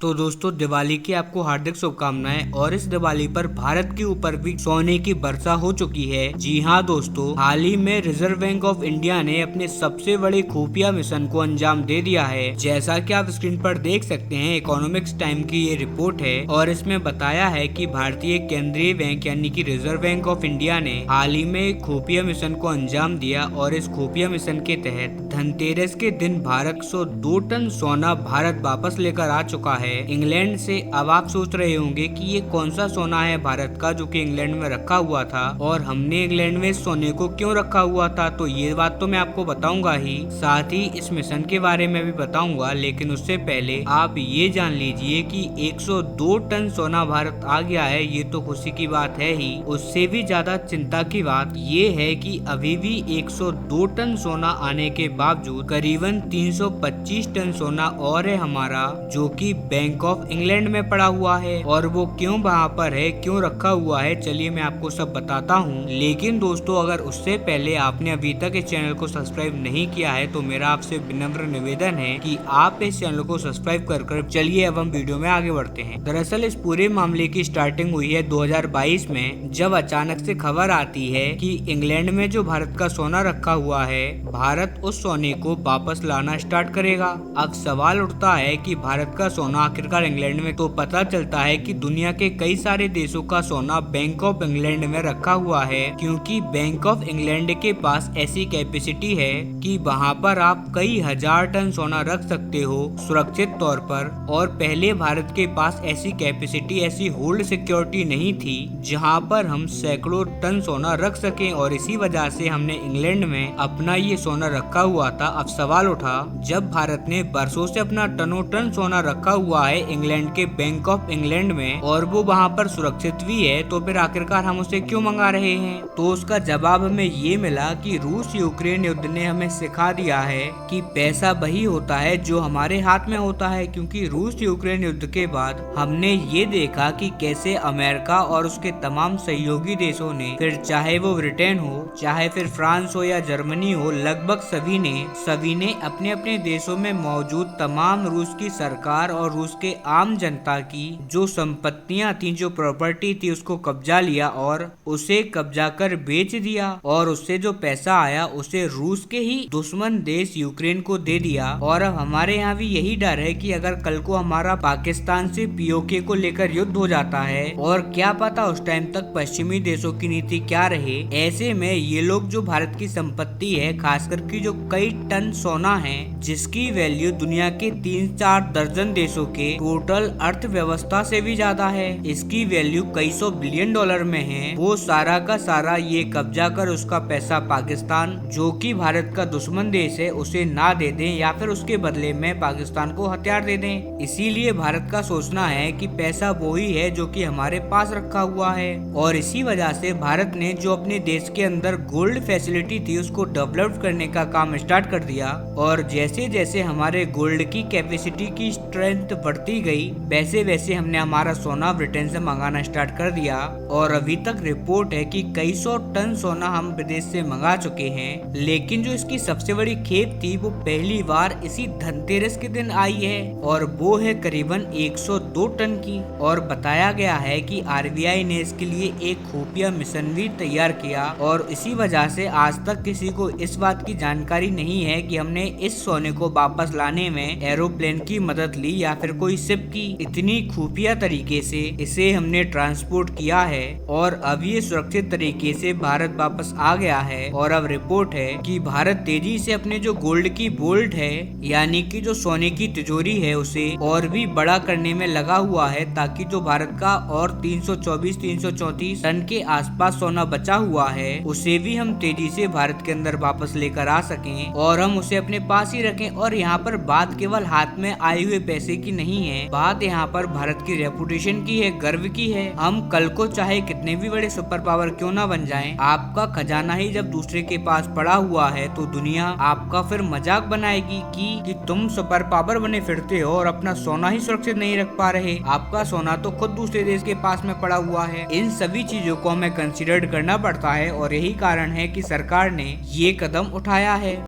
तो दोस्तों दिवाली की आपको हार्दिक शुभकामनाएं। और इस दिवाली पर भारत के ऊपर भी सोने की वर्षा हो चुकी है। जी हाँ दोस्तों, हाल ही में रिजर्व बैंक ऑफ इंडिया ने अपने सबसे बड़े खुफिया मिशन को अंजाम दे दिया है। जैसा कि आप स्क्रीन पर देख सकते हैं, इकोनॉमिक्स टाइम की ये रिपोर्ट है और इसमें बताया है कि भारतीय केंद्रीय बैंक यानी कि रिजर्व बैंक ऑफ इंडिया ने हाल ही में एक खुफिया मिशन को अंजाम दिया। और इस खुफिया मिशन के तहत धनतेरस के दिन भारत 102 टन सोना भारत वापस लेकर आ चुका है इंग्लैंड से। अब आप सोच रहे होंगे कि ये कौन सा सोना है भारत का जो कि इंग्लैंड में रखा हुआ था और हमने इंग्लैंड में सोने को क्यों रखा हुआ था। तो ये बात तो मैं आपको बताऊंगा ही, साथ ही इस मिशन के बारे में भी बताऊंगा। लेकिन उससे पहले आप ये जान लीजिए कि 102 टन सोना भारत आ गया है। ये तो खुशी की बात है ही, उससे भी ज्यादा चिंता की बात ये है कि अभी भी 102 टन सोना आने के बावजूद करीबन 325 टन सोना और है हमारा, जो कि बैंक ऑफ इंग्लैंड में पड़ा हुआ है। और वो क्यों वहाँ पर है, क्यों रखा हुआ है, चलिए मैं आपको सब बताता हूँ। लेकिन दोस्तों, अगर उससे पहले आपने अभी तक इस चैनल को सब्सक्राइब नहीं किया है तो मेरा आपसे विनम्र निवेदन है कि आप इस चैनल को सब्सक्राइब कर चलिए अब हम वीडियो में आगे बढ़ते हैं। दरअसल इस पूरे मामले की स्टार्टिंग हुई है 2022 में, जब अचानक से खबर आती है कि इंग्लैंड में जो भारत का सोना रखा हुआ है, भारत उस सोने को वापस लाना स्टार्ट करेगा। अब सवाल उठता है कि भारत का सोना आखिरकार इंग्लैंड में, तो पता चलता है कि दुनिया के कई सारे देशों का सोना बैंक ऑफ इंग्लैंड में रखा हुआ है, क्योंकि बैंक ऑफ इंग्लैंड के पास ऐसी कैपेसिटी है कि वहाँ पर आप कई हजार टन सोना रख सकते हो सुरक्षित तौर पर। और पहले भारत के पास ऐसी कैपेसिटी, ऐसी होल्ड सिक्योरिटी नहीं थी जहाँ पर हम सैकड़ों टन सोना रख सके, और इसी वजह से हमने इंग्लैंड में अपना ये सोना रखा हुआ था। अब सवाल उठा, जब भारत ने बरसों से अपना टनों टन सोना रखा हुआ है इंग्लैंड के बैंक ऑफ इंग्लैंड में और वो वहाँ पर सुरक्षित भी है, तो फिर आखिरकार हम उसे क्यों मंगा रहे हैं। तो उसका जवाब हमें ये मिला कि रूस यूक्रेन युद्ध ने हमें सिखा दिया है कि पैसा वही होता है जो हमारे हाथ में होता है। क्योंकि रूस यूक्रेन युद्ध के बाद हमने ये देखा कि कैसे अमेरिका और उसके तमाम सहयोगी देशों ने, फिर चाहे वो ब्रिटेन हो, चाहे फिर फ्रांस हो या जर्मनी हो, लगभग सभी ने अपने अपने देशों में मौजूद तमाम रूस की सरकार और रूस के आम जनता की जो संपत्तियां थी, जो प्रॉपर्टी थी, उसको कब्जा लिया और उसे कब्जा कर बेच दिया। और उससे जो पैसा आया उसे रूस के ही दुश्मन देश यूक्रेन को दे दिया। और अब हमारे यहाँ भी यही डर है कि अगर कल को हमारा पाकिस्तान से पीओके को लेकर युद्ध हो जाता है, और क्या पता उस टाइम तक पश्चिमी देशों की नीति क्या रहे। ऐसे में ये लोग जो भारत की संपत्ति है, खासकर की जो कई टन सोना है जिसकी वैल्यू दुनिया के 3-4 दर्जन देशों के टोटल अर्थव्यवस्था से भी ज्यादा है, इसकी वैल्यू कई सौ बिलियन डॉलर में है, वो सारा का सारा ये कब्जा कर उसका पैसा पाकिस्तान, जो कि भारत का दुश्मन देश है, उसे ना दे दें या फिर उसके बदले में पाकिस्तान को हथियार दे दें। इसीलिए भारत का सोचना है कि पैसा वो ही है जो कि हमारे पास रखा हुआ है। और इसी वजह से भारत ने जो अपने देश के अंदर गोल्ड फैसिलिटी थी उसको डेवलप करने का काम स्टार्ट कर दिया। और जैसे जैसे हमारे गोल्ड की कैपेसिटी की स्ट्रेंथ बढ़ती गई, वैसे वैसे हमने हमारा सोना ब्रिटेन से मंगाना स्टार्ट कर दिया। और अभी तक रिपोर्ट है कि कई सौ टन सोना हम विदेश से मंगा चुके हैं। लेकिन जो इसकी सबसे बड़ी खेप थी वो पहली बार इसी धनतेरस के दिन आई है, और वो है करीबन 102 टन की। और बताया गया है कि आरबीआई ने इसके लिए एक खुफिया मिशन भी तैयार किया, और इसी वजह से आज तक किसी को इस बात की जानकारी नहीं है कि हमने इस सोने को वापस लाने में एरोप्लेन की मदद ली या फिर कोई शिप की। इतनी खुफिया तरीके से इसे हमने ट्रांसपोर्ट किया है और अब ये सुरक्षित तरीके से भारत वापस आ गया है। और अब रिपोर्ट है कि भारत तेजी से अपने जो गोल्ड की बोल्ट है, यानी कि जो सोने की तिजोरी है, उसे और भी बड़ा करने में लगा हुआ है, ताकि जो भारत का और 324-334 टन के आसपास सोना बचा हुआ है उसे भी हम तेजी से भारत के अंदर वापस लेकर आ सकें और हम उसे अपने पास ही रखें। और यहाँ पर बात केवल हाथ में आए हुए पैसे की नहीं है, बात यहाँ पर भारत की रेपुटेशन की है, गर्व की है। हम कल को चाहे कितने भी बड़े सुपर पावर क्यों ना बन जाएं, आपका खजाना ही जब दूसरे के पास पड़ा हुआ है तो दुनिया आपका फिर मजाक बनाएगी कि तुम सुपर पावर बने फिरते हो और अपना सोना ही सुरक्षित नहीं रख पा रहे। आपका सोना तो खुद दूसरे देश के पास में पड़ा हुआ है। इन सभी चीजों को हमें कंसिडर करना पड़ता है और यही कारण है कि सरकार ने ये कदम उठाया है।